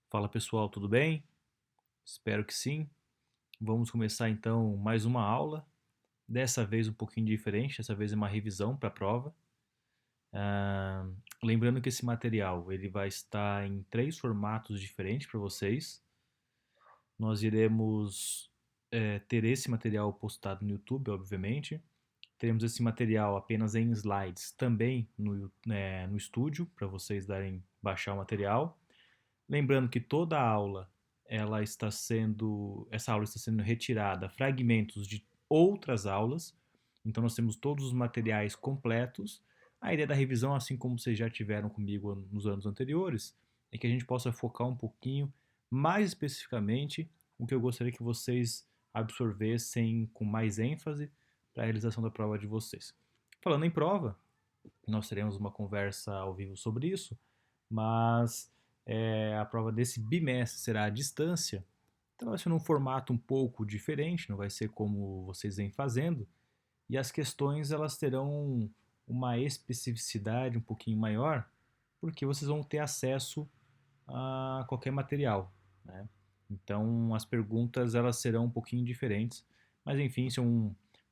Fala pessoal, tudo bem? Espero que sim. Vamos começar então mais uma aula. Dessa vez um pouquinho diferente, dessa vez é uma revisão para a prova. Ah, Lembrando que esse material ele vai estar em três formatos diferentes para vocês. Nós iremos ter esse material postado no YouTube, obviamente. Teremos esse material apenas em slides também no estúdio para vocês baixar o material. Lembrando que toda aula essa aula está sendo retirada fragmentos de outras aulas. Então nós temos todos os materiais completos. A ideia da revisão, assim como vocês já tiveram comigo nos anos anteriores, é que a gente possa focar um pouquinho mais especificamente o que eu gostaria que vocês absorvessem com mais ênfase para a realização da prova de vocês. Falando em prova, nós teremos uma conversa ao vivo sobre isso, mas a prova desse bimestre será à distância, então vai ser num formato um pouco diferente, não vai ser como vocês vêm fazendo, e as questões elas terão uma especificidade um pouquinho maior, porque vocês vão ter acesso a qualquer material, né? Então as perguntas elas serão um pouquinho diferentes, mas enfim, isso é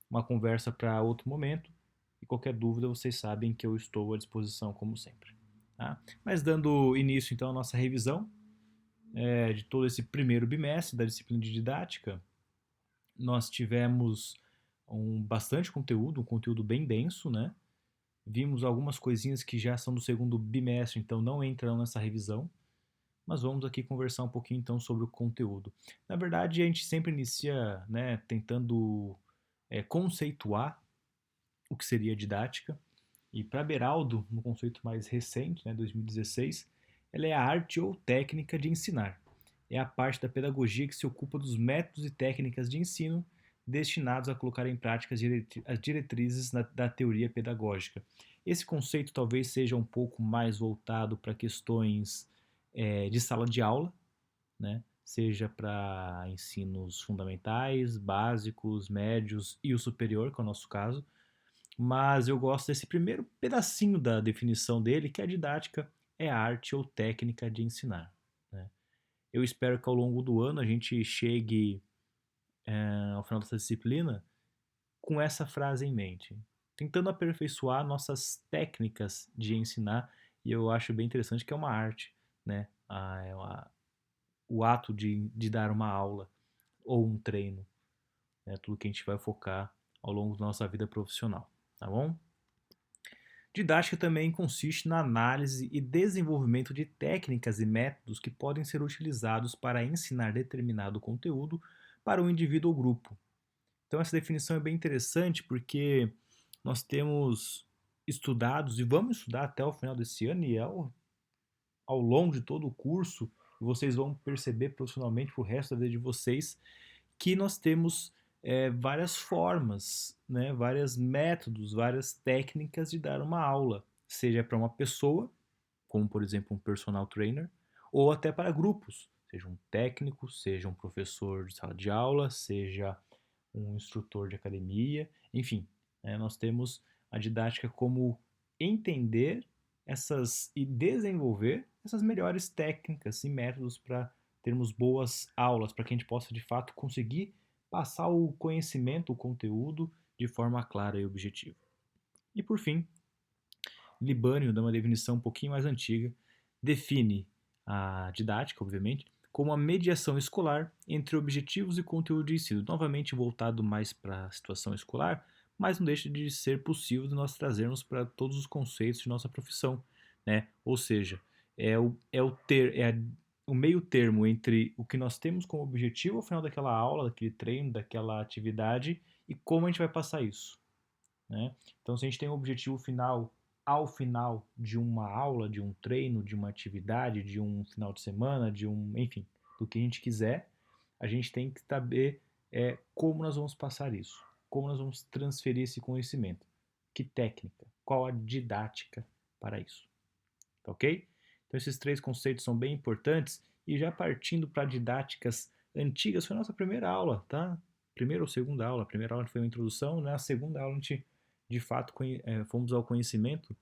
uma conversa para outro momento. E qualquer dúvida vocês sabem que eu estou à disposição como sempre. Tá? Mas dando início então à nossa revisão de todo esse primeiro bimestre da disciplina de didática, nós tivemos bastante conteúdo, um conteúdo bem denso, né? Vimos algumas coisinhas que já são do segundo bimestre, então não entram nessa revisão, mas vamos aqui conversar um pouquinho então sobre o conteúdo. Na verdade, a gente sempre inicia, né, tentando conceituar o que seria didática. E para Beraldo, no conceito mais recente, né, 2016, ela é a arte ou técnica de ensinar. É a parte da pedagogia que se ocupa dos métodos e técnicas de ensino destinados a colocar em prática as diretrizes da teoria pedagógica. Esse conceito talvez seja um pouco mais voltado para questões de sala de aula, né? Seja para ensinos fundamentais, básicos, médios e o superior, que é o nosso caso, mas eu gosto desse primeiro pedacinho da definição dele, que a didática é a arte ou técnica de ensinar. Né? Eu espero que ao longo do ano a gente chegue ao final dessa disciplina com essa frase em mente, tentando aperfeiçoar nossas técnicas de ensinar, e eu acho bem interessante que é uma arte, né? O ato de dar uma aula ou um treino, né? Tudo que a gente vai focar ao longo da nossa vida profissional, tá bom? Didática também consiste na análise e desenvolvimento de técnicas e métodos que podem ser utilizados para ensinar determinado conteúdo para um indivíduo ou grupo. Então, essa definição é bem interessante porque nós temos estudados e vamos estudar até o final desse ano e ao longo de todo o curso, vocês vão perceber profissionalmente para o resto da vida de vocês que nós temos várias formas, né, vários métodos, várias técnicas de dar uma aula, seja para uma pessoa, como por exemplo um personal trainer, ou até para grupos, seja um técnico, seja um professor de sala de aula, seja um instrutor de academia, enfim, né, nós temos a didática como entender essas e desenvolver essas melhores técnicas e métodos para termos boas aulas, para que a gente possa de fato conseguir passar o conhecimento, o conteúdo de forma clara e objetiva. E por fim, Libânio dá uma definição um pouquinho mais antiga, define a didática, obviamente, como a mediação escolar entre objetivos e conteúdo de ensino, novamente voltado mais para a situação escolar, mas não deixa de ser possível de nós trazermos para todos os conceitos de nossa profissão, né? Ou seja, o meio termo entre o que nós temos como objetivo ao final daquela aula, daquele treino, daquela atividade e como a gente vai passar isso, né? Então, se a gente tem um objetivo final ao final de uma aula, de um treino, de uma atividade, de um final de semana, enfim, do que a gente quiser, a gente tem que saber como nós vamos passar isso, como nós vamos transferir esse conhecimento, que técnica, qual a didática para isso, tá ok? Então, esses três conceitos são bem importantes e já partindo para didáticas antigas, foi a nossa primeira aula, tá? Primeira ou segunda aula. A primeira aula foi uma introdução, na segunda aula a gente de fato fomos ao conhecimento.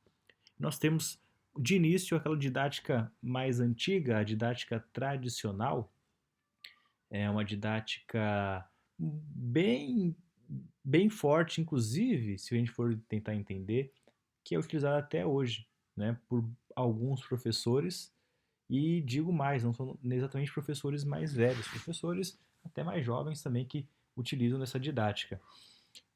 Nós temos De início, aquela didática mais antiga, a didática tradicional, é uma didática bem, bem forte, inclusive, se a gente for tentar entender, que é utilizada até hoje, né, por alguns professores, e digo mais, não são exatamente professores mais velhos, professores até mais jovens também que utilizam essa didática.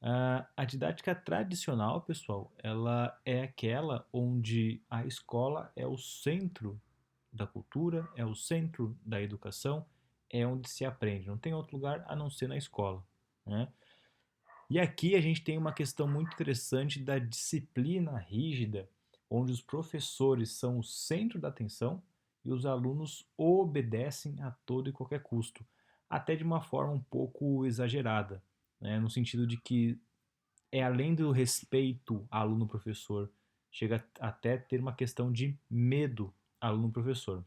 A didática tradicional, pessoal, ela é aquela onde a escola é o centro da cultura, é o centro da educação, é onde se aprende. Não tem outro lugar a não ser na escola, né? E aqui a gente tem uma questão muito interessante da disciplina rígida, onde os professores são o centro da atenção e os alunos obedecem a todo e qualquer custo, até de uma forma um pouco exagerada, né? No sentido de que é além do respeito aluno-professor, chega até ter uma questão de medo aluno-professor.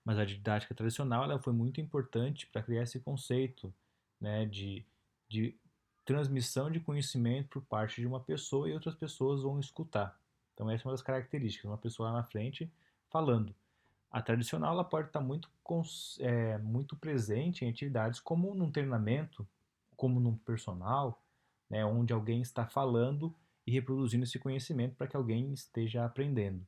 Mas a didática tradicional ela foi muito importante para criar esse conceito, né, de transmissão de conhecimento por parte de uma pessoa e outras pessoas vão escutar. Então essa é uma das características, uma pessoa lá na frente falando. A tradicional ela pode estar muito presente em atividades como num treinamento, como num personal, né, onde alguém está falando e reproduzindo esse conhecimento para que alguém esteja aprendendo.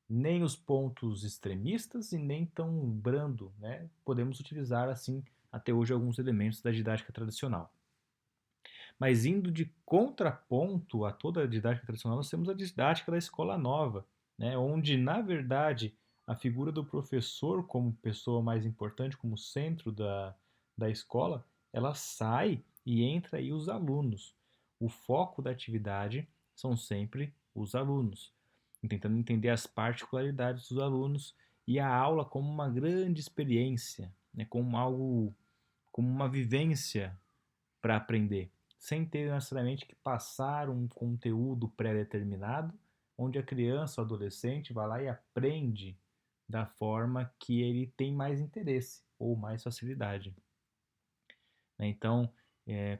Nem os pontos extremistas e nem tão brando, né? Podemos utilizar assim até hoje alguns elementos da didática tradicional. Mas indo de contraponto a toda a didática tradicional, nós temos a didática da escola nova, né? Onde na verdade a figura do professor como pessoa mais importante, como centro da escola, ela sai e entra aí os alunos. O foco da atividade são sempre os alunos, tentando entender as particularidades dos alunos e a aula como uma grande experiência, né, como algo, como uma vivência para aprender, sem ter necessariamente que passar um conteúdo pré-determinado, onde a criança ou adolescente vai lá e aprende da forma que ele tem mais interesse ou mais facilidade. Então,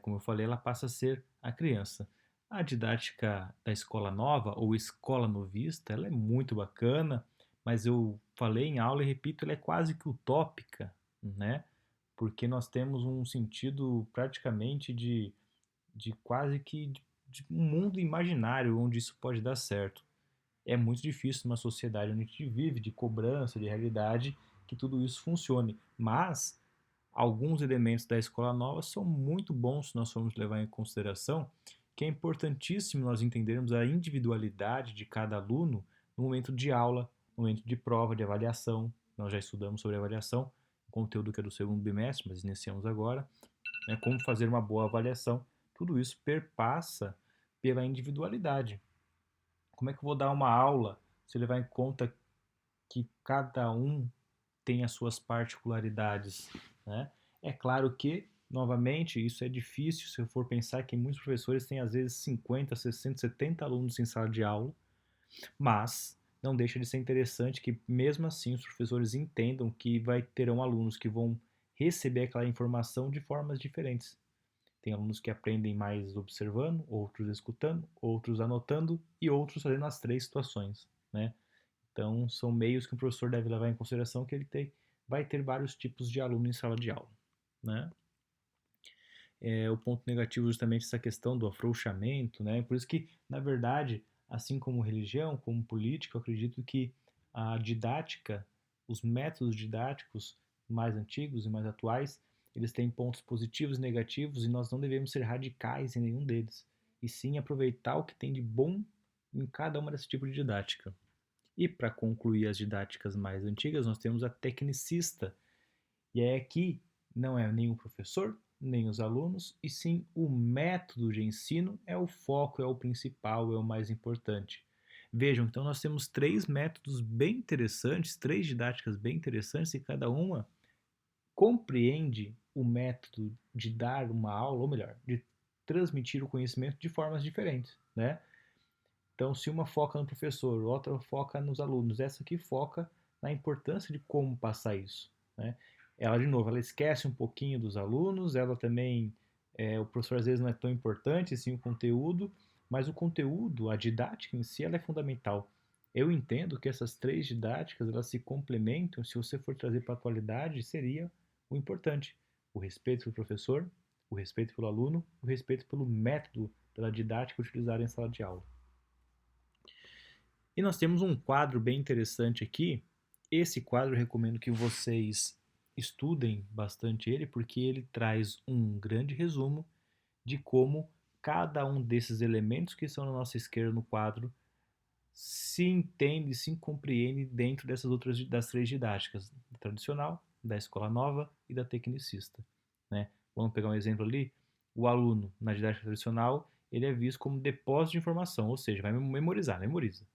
como eu falei, ela passa a ser a criança. A didática da escola nova ou escola novista, ela é muito bacana, mas eu falei em aula e repito, ela é quase que utópica, né? Porque nós temos um sentido praticamente de quase que de um mundo imaginário onde isso pode dar certo. É muito difícil numa sociedade onde a gente vive, de cobrança, de realidade, que tudo isso funcione. Mas alguns elementos da escola nova são muito bons se nós formos levar em consideração que é importantíssimo nós entendermos a individualidade de cada aluno no momento de aula, no momento de prova, de avaliação. Nós já estudamos sobre avaliação, conteúdo que é do segundo bimestre, mas iniciamos agora, né, como fazer uma boa avaliação. Tudo isso perpassa pela individualidade. Como é que eu vou dar uma aula se levar em conta que cada um tem as suas particularidades, né? É claro que, novamente, isso é difícil se eu for pensar que muitos professores têm às vezes 50, 60, 70 alunos em sala de aula, mas não deixa de ser interessante que mesmo assim os professores entendam que terão alunos que vão receber aquela informação de formas diferentes. Tem alunos que aprendem mais observando, outros escutando, outros anotando e outros fazendo as três situações, né? Então, são meios que o professor deve levar em consideração que vai ter vários tipos de aluno em sala de aula, né? O ponto negativo é justamente essa questão do afrouxamento, né? Por isso que, na verdade, assim como religião, como política, eu acredito que a didática, os métodos didáticos mais antigos e mais atuais, eles têm pontos positivos e negativos e nós não devemos ser radicais em nenhum deles, e sim aproveitar o que tem de bom em cada uma desse tipo de didática. E para concluir as didáticas mais antigas, nós temos a tecnicista. E é aqui não é nem o professor, nem os alunos, e sim o método de ensino é o foco, é o principal, é o mais importante. Vejam, então nós temos três métodos bem interessantes, três didáticas bem interessantes, e cada uma compreende o método de dar uma aula, ou melhor, de transmitir o conhecimento de formas diferentes, né? Então, se uma foca no professor, outra foca nos alunos, essa aqui foca na importância de como passar isso, né? Ela, de novo, ela esquece um pouquinho dos alunos, ela também, o professor às vezes não é tão importante, sim o conteúdo, mas o conteúdo, a didática em si, ela é fundamental. Eu entendo que essas três didáticas, elas se complementam. Se você for trazer para a atualidade, seria o importante: o respeito pelo professor, o respeito pelo aluno, o respeito pelo método, pela didática utilizada em sala de aula. E nós temos um quadro bem interessante aqui. Esse quadro eu recomendo que vocês estudem bastante ele, porque ele traz um grande resumo de como cada um desses elementos que estão na nossa esquerda no quadro se entende, se compreende dentro dessas outras das três didáticas: da tradicional, da escola nova e da tecnicista, né? Vamos pegar um exemplo ali. O aluno na didática tradicional, ele é visto como depósito de informação, ou seja, vai memorizar, memoriza.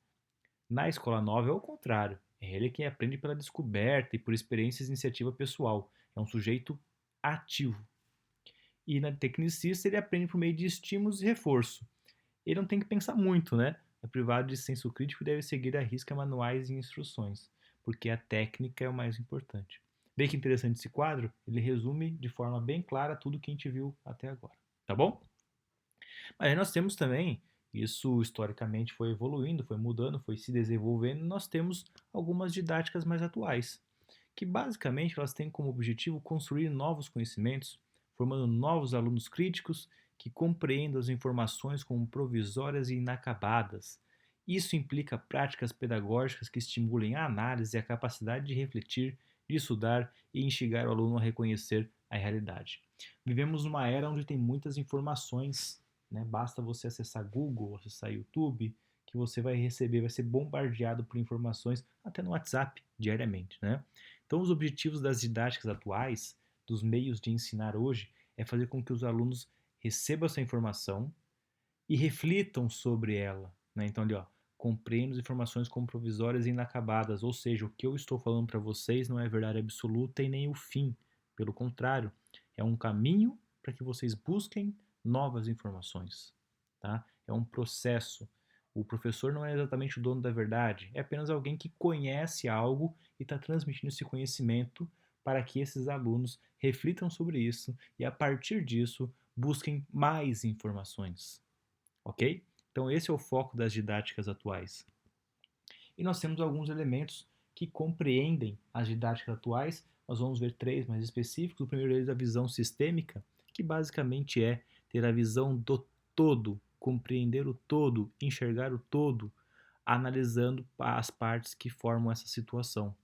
Na escola nova é o contrário. É ele quem aprende pela descoberta e por experiências e iniciativa pessoal. É um sujeito ativo. E na tecnicista ele aprende por meio de estímulos e reforço. Ele não tem que pensar muito, né? É privado de senso crítico e deve seguir à risca manuais e instruções, porque a técnica é o mais importante. Bem que interessante esse quadro, ele resume de forma bem clara tudo que a gente viu até agora, tá bom? Mas aí nós temos também, isso historicamente foi evoluindo, foi mudando, foi se desenvolvendo, nós temos algumas didáticas mais atuais, que basicamente elas têm como objetivo construir novos conhecimentos, formando novos alunos críticos que compreendam as informações como provisórias e inacabadas. Isso implica práticas pedagógicas que estimulem a análise e a capacidade de refletir, de estudar e instigar o aluno a reconhecer a realidade. Vivemos numa era onde tem muitas informações, né? Basta você acessar Google, acessar YouTube, que você vai receber, vai ser bombardeado por informações até no WhatsApp diariamente, né? Então, os objetivos das didáticas atuais, dos meios de ensinar hoje, é fazer com que os alunos recebam essa informação e reflitam sobre ela, né? Então, ali, ó, compreendo as informações como provisórias e inacabadas, ou seja, o que eu estou falando para vocês não é verdade absoluta e nem o fim. Pelo contrário, é um caminho para que vocês busquem novas informações, tá? É um processo. O professor não é exatamente o dono da verdade, é apenas alguém que conhece algo e está transmitindo esse conhecimento para que esses alunos reflitam sobre isso e, a partir disso, busquem mais informações, ok? Então, esse é o foco das didáticas atuais. E nós temos alguns elementos que compreendem as didáticas atuais. Nós vamos ver três mais específicos. O primeiro deles é a visão sistêmica, que basicamente é ter a visão do todo, compreender o todo, enxergar o todo, analisando as partes que formam essa situação.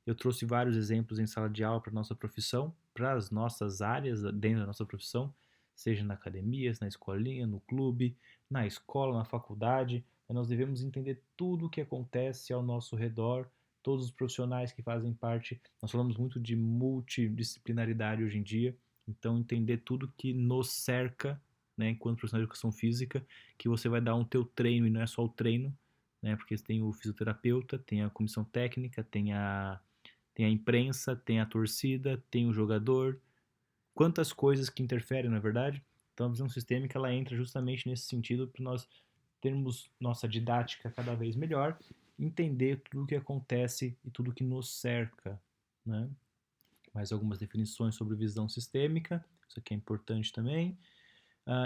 Eu trouxe vários exemplos em sala de aula para a nossa profissão, para as nossas áreas dentro da nossa profissão, seja na academia, na escolinha, no clube, na escola, na faculdade. Nós devemos entender tudo o que acontece ao nosso redor, todos os profissionais que fazem parte. Nós falamos muito de multidisciplinaridade hoje em dia, então entender tudo que nos cerca, né, enquanto profissional de educação física, que você vai dar um teu treino e não é só o treino, né, porque tem o fisioterapeuta, tem a comissão técnica, tem a imprensa, tem a torcida, tem o jogador, quantas coisas que interferem, na verdade. Então a visão sistêmica ela entra justamente nesse sentido para nós termos nossa didática cada vez melhor, entender tudo o que acontece e tudo que nos cerca, né? Mais algumas definições sobre visão sistêmica, isso aqui é importante também.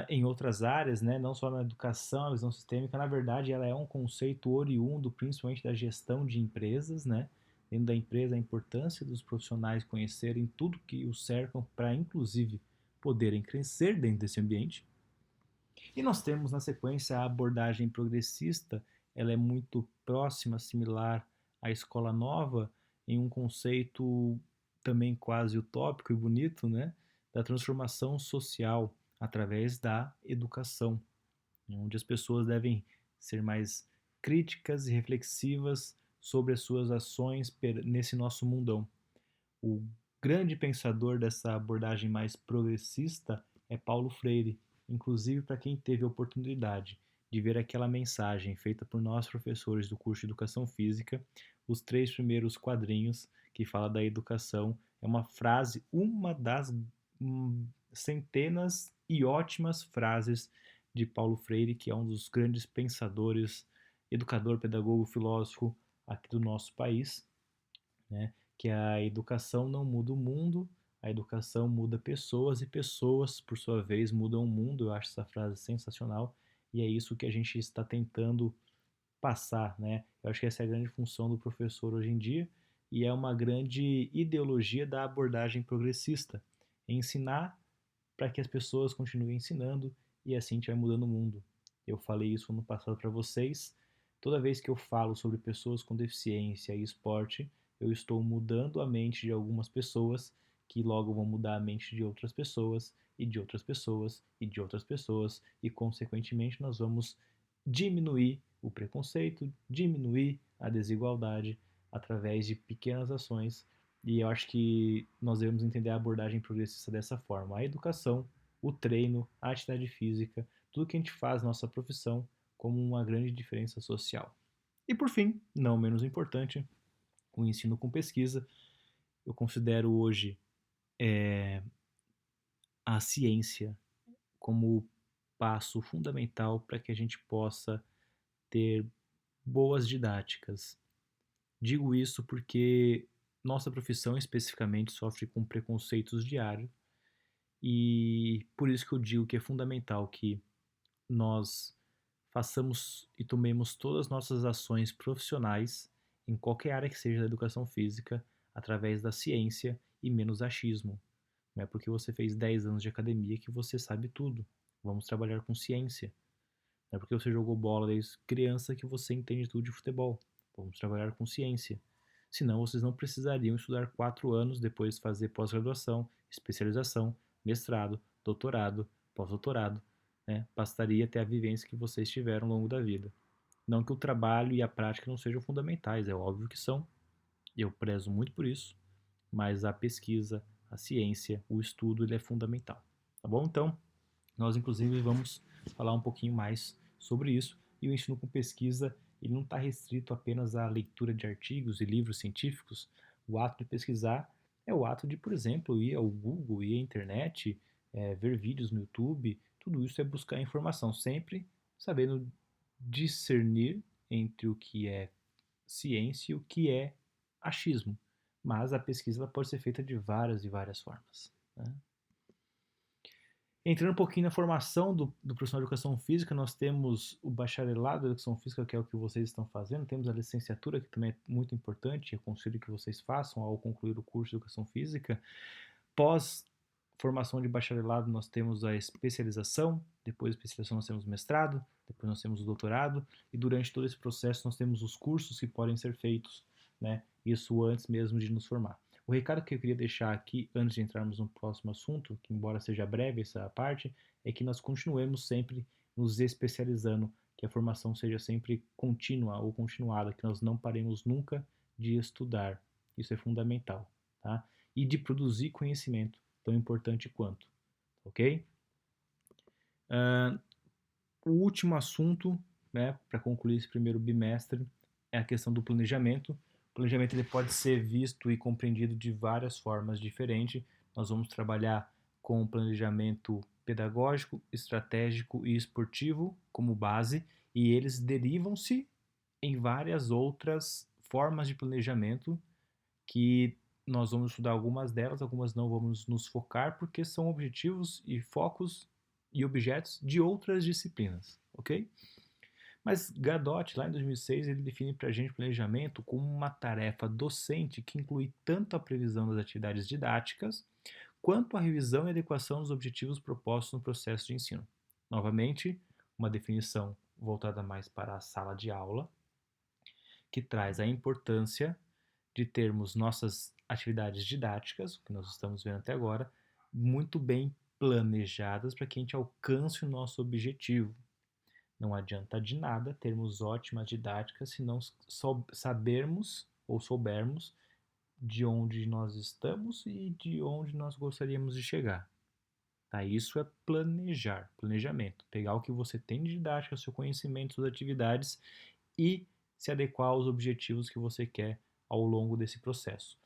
Em outras áreas, né, não só na educação, a visão sistêmica, na verdade, ela é um conceito oriundo, principalmente da gestão de empresas, né? Dentro da empresa, a importância dos profissionais conhecerem tudo que os cercam para, inclusive, poderem crescer dentro desse ambiente. E nós temos, na sequência, a abordagem progressista, ela é muito próxima, similar à escola nova, em um conceito também quase utópico e bonito, né? Da transformação social através da educação, onde as pessoas devem ser mais críticas e reflexivas sobre as suas ações nesse nosso mundão. O grande pensador dessa abordagem mais progressista é Paulo Freire, inclusive para quem teve a oportunidade de ver aquela mensagem feita por nós professores do curso de Educação Física, os três primeiros quadrinhos que fala da educação, é uma frase, uma das centenas e ótimas frases de Paulo Freire, que é um dos grandes pensadores, educador, pedagogo, filósofo aqui do nosso país, né? Que a educação não muda o mundo, a educação muda pessoas e pessoas, por sua vez, mudam o mundo. Eu acho essa frase sensacional e é isso que a gente está tentando passar, né? Eu acho que essa é a grande função do professor hoje em dia e é uma grande ideologia da abordagem progressista, ensinar para que as pessoas continuem ensinando e assim a gente vai mudando o mundo. Eu falei isso no passado para vocês. Toda vez que eu falo sobre pessoas com deficiência e esporte, eu estou mudando a mente de algumas pessoas que logo vão mudar a mente de outras pessoas e de outras pessoas e de outras pessoas e consequentemente nós vamos diminuir o preconceito, diminuir a desigualdade através de pequenas ações e eu acho que nós devemos entender a abordagem progressista dessa forma. A educação, o treino, a atividade física, tudo que a gente faz na nossa profissão como uma grande diferença social. E por fim, não menos importante, o ensino com pesquisa. Eu considero hoje a ciência como passo fundamental para que a gente possa ter boas didáticas. Digo isso porque nossa profissão especificamente sofre com preconceitos diários e por isso que eu digo que é fundamental que nós façamos e tomemos todas as nossas ações profissionais em qualquer área que seja da educação física através da ciência e menos achismo. Não é porque você fez 10 anos de academia que você sabe tudo. Vamos trabalhar com ciência. Não é porque você jogou bola desde criança que você entende tudo de futebol. Vamos trabalhar com ciência. Senão, vocês não precisariam estudar 4 anos, depois fazer pós-graduação, especialização, mestrado, doutorado, pós-doutorado. Né? Bastaria ter a vivência que vocês tiveram ao longo da vida. Não que o trabalho e a prática não sejam fundamentais, é óbvio que são, eu prezo muito por isso, mas a pesquisa, a ciência, o estudo, ele é fundamental. Tá bom? Então, nós inclusive vamos falar um pouquinho mais sobre isso. E o ensino com pesquisa, ele não está restrito apenas à leitura de artigos e livros científicos. O ato de pesquisar é o ato de, por exemplo, ir ao Google, ir à internet, ver vídeos no YouTube. Tudo isso é buscar informação, sempre sabendo discernir entre o que é ciência e o que é achismo. Mas a pesquisa ela pode ser feita de várias e várias formas. Né? Entrando um pouquinho na formação do profissional de educação física, nós temos o bacharelado de educação física, que é o que vocês estão fazendo, temos a licenciatura, que também é muito importante, aconselho que vocês façam ao concluir o curso de educação física. Pós formação de bacharelado, nós temos a especialização, depois da especialização nós temos o mestrado, depois nós temos o doutorado, e durante todo esse processo nós temos os cursos que podem ser feitos, né? Isso antes mesmo de nos formar. O recado que eu queria deixar aqui, antes de entrarmos no próximo assunto, que embora seja breve essa parte, é que nós continuemos sempre nos especializando, que a formação seja sempre contínua ou continuada, que nós não paremos nunca de estudar. Isso é fundamental, tá? E de produzir conhecimento, tão importante quanto, ok? O último assunto, né, para concluir esse primeiro bimestre, é a questão do planejamento. O planejamento ele pode ser visto e compreendido de várias formas diferentes. Nós vamos trabalhar com planejamento pedagógico, estratégico e esportivo como base, e eles derivam-se em várias outras formas de planejamento que nós vamos estudar algumas delas, algumas não vamos nos focar, porque são objetivos e focos e objetos de outras disciplinas, ok? Mas Gadot, lá em 2006, ele define para a gente o planejamento como uma tarefa docente que inclui tanto a previsão das atividades didáticas, quanto a revisão e adequação dos objetivos propostos no processo de ensino. Novamente, uma definição voltada mais para a sala de aula, que traz a importância de termos nossas atividades didáticas, o que nós estamos vendo até agora, muito bem planejadas para que a gente alcance o nosso objetivo. Não adianta de nada termos ótimas didáticas se não sabermos ou soubermos de onde nós estamos e de onde nós gostaríamos de chegar. Tá? Isso é planejar, planejamento. Pegar o que você tem de didática, seu conhecimento, suas atividades e se adequar aos objetivos que você quer ao longo desse processo.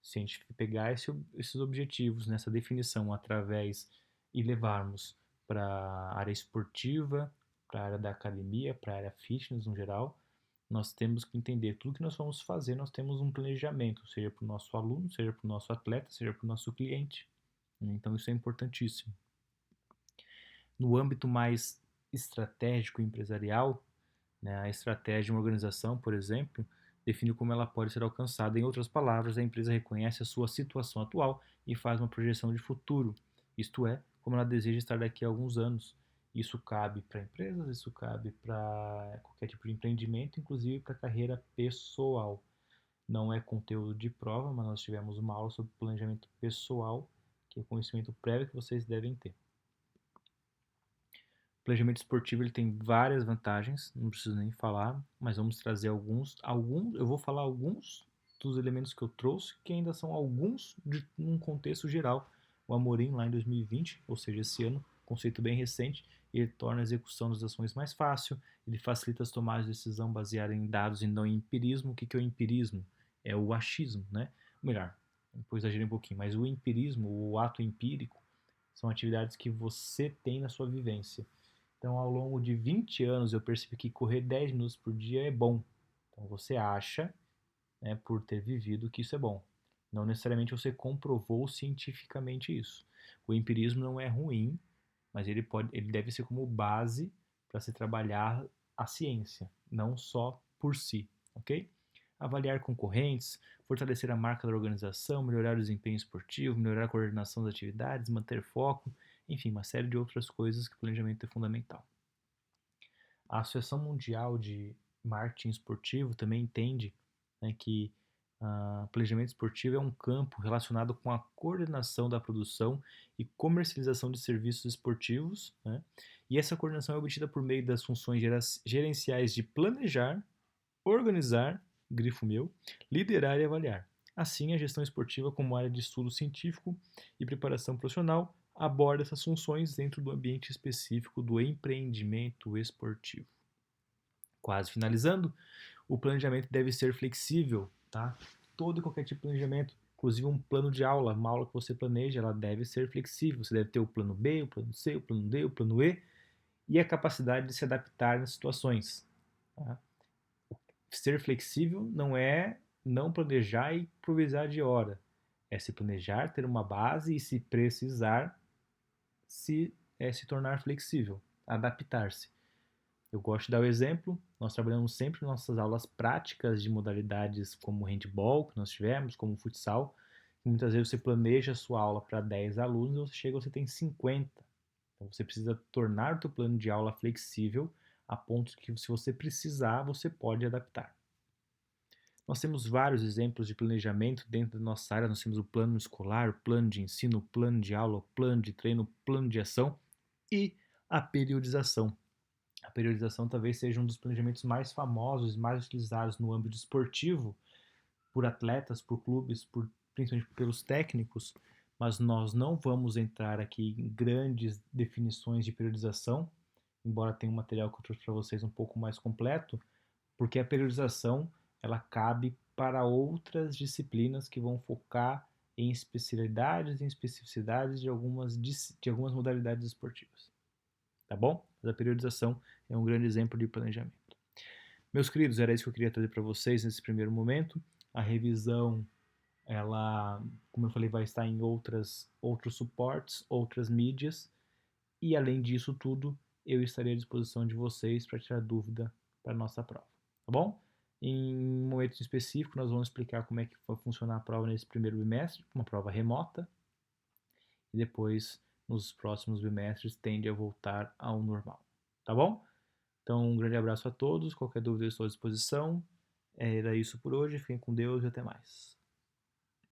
Se a gente pegar esses objetivos nessa definição através e levarmos para a área esportiva, para a área da academia, para a área fitness no geral, nós temos que entender tudo que nós vamos fazer, nós temos um planejamento, seja para o nosso aluno, seja para o nosso atleta, seja para o nosso cliente. Então isso é importantíssimo. No âmbito mais estratégico e empresarial, né? A estratégia de uma organização, por exemplo, define como ela pode ser alcançada. Em outras palavras, a empresa reconhece a sua situação atual e faz uma projeção de futuro, isto é, como ela deseja estar daqui a alguns anos. Isso cabe para empresas, isso cabe para qualquer tipo de empreendimento, inclusive para carreira pessoal. Não é conteúdo de prova, mas nós tivemos uma aula sobre planejamento pessoal, que é conhecimento prévio que vocês devem ter. O planejamento esportivo ele tem várias vantagens, não preciso nem falar, mas vamos trazer alguns, eu vou falar alguns dos elementos que eu trouxe, que ainda são alguns de um contexto geral. O Amorim, lá em 2020, ou seja, esse ano, conceito bem recente, ele torna a execução das ações mais fácil, ele facilita as tomadas de decisão baseadas em dados e não em empirismo. O que é o empirismo? É o achismo, né? Ou melhor, depois exagerei um pouquinho, mas o empirismo, o ato empírico, são atividades que você tem na sua vivência. Então, ao longo de 20 anos, eu percebi que correr 10 minutos por dia é bom. Então, você acha, né, por ter vivido, que isso é bom. Não necessariamente você comprovou cientificamente isso. O empirismo não é ruim, mas ele deve ser como base para se trabalhar a ciência, não só por si, ok? Avaliar concorrentes, fortalecer a marca da organização, melhorar o desempenho esportivo, melhorar a coordenação das atividades, manter foco, enfim, uma série de outras coisas que o planejamento é fundamental. A Associação Mundial de Marketing Esportivo também entende, né, que planejamento esportivo é um campo relacionado com a coordenação da produção e comercialização de serviços esportivos, né? E essa coordenação é obtida por meio das funções gerenciais de planejar, organizar, grifo meu, liderar e avaliar. Assim, a gestão esportiva, como área de estudo científico e preparação profissional, aborda essas funções dentro do ambiente específico do empreendimento esportivo. Quase finalizando, o planejamento deve ser flexível, tá? Todo e qualquer tipo de planejamento, inclusive um plano de aula, uma aula que você planeja, ela deve ser flexível. Você deve ter o plano B, o plano C, o plano D, o plano E e a capacidade de se adaptar nas situações. Tá? Ser flexível não é não planejar e improvisar de hora. É se planejar, ter uma base e, se precisar, se tornar flexível, adaptar-se. Eu gosto de dar o exemplo, nós trabalhamos sempre nas nossas aulas práticas de modalidades como handball, que nós tivemos, como futsal, e muitas vezes você planeja a sua aula para 10 alunos, você chega, você tem 50. Então você precisa tornar o teu plano de aula flexível a ponto que, se você precisar, você pode adaptar. Nós temos vários exemplos de planejamento dentro da nossa área. Nós temos o plano escolar, o plano de ensino, o plano de aula, o plano de treino, o plano de ação e a periodização. A periodização talvez seja um dos planejamentos mais famosos e mais utilizados no âmbito esportivo por atletas, por clubes, principalmente pelos técnicos, mas nós não vamos entrar aqui em grandes definições de periodização, embora tenha um material que eu trouxe para vocês um pouco mais completo, porque a periodização ela cabe para outras disciplinas que vão focar em especialidades e especificidades de algumas modalidades esportivas. Tá bom? Mas a periodização é um grande exemplo de planejamento. Meus queridos, era isso que eu queria trazer para vocês nesse primeiro momento. A revisão, ela, como eu falei, vai estar em outros suportes, outras mídias. E além disso tudo, eu estarei à disposição de vocês para tirar dúvida para a nossa prova. Tá bom? Em um momento específico, nós vamos explicar como é que vai funcionar a prova nesse primeiro bimestre, uma prova remota. E depois, nos próximos bimestres, tende a voltar ao normal. Tá bom? Então, um grande abraço a todos. Qualquer dúvida, eu estou à disposição. Era isso por hoje. Fiquem com Deus e até mais.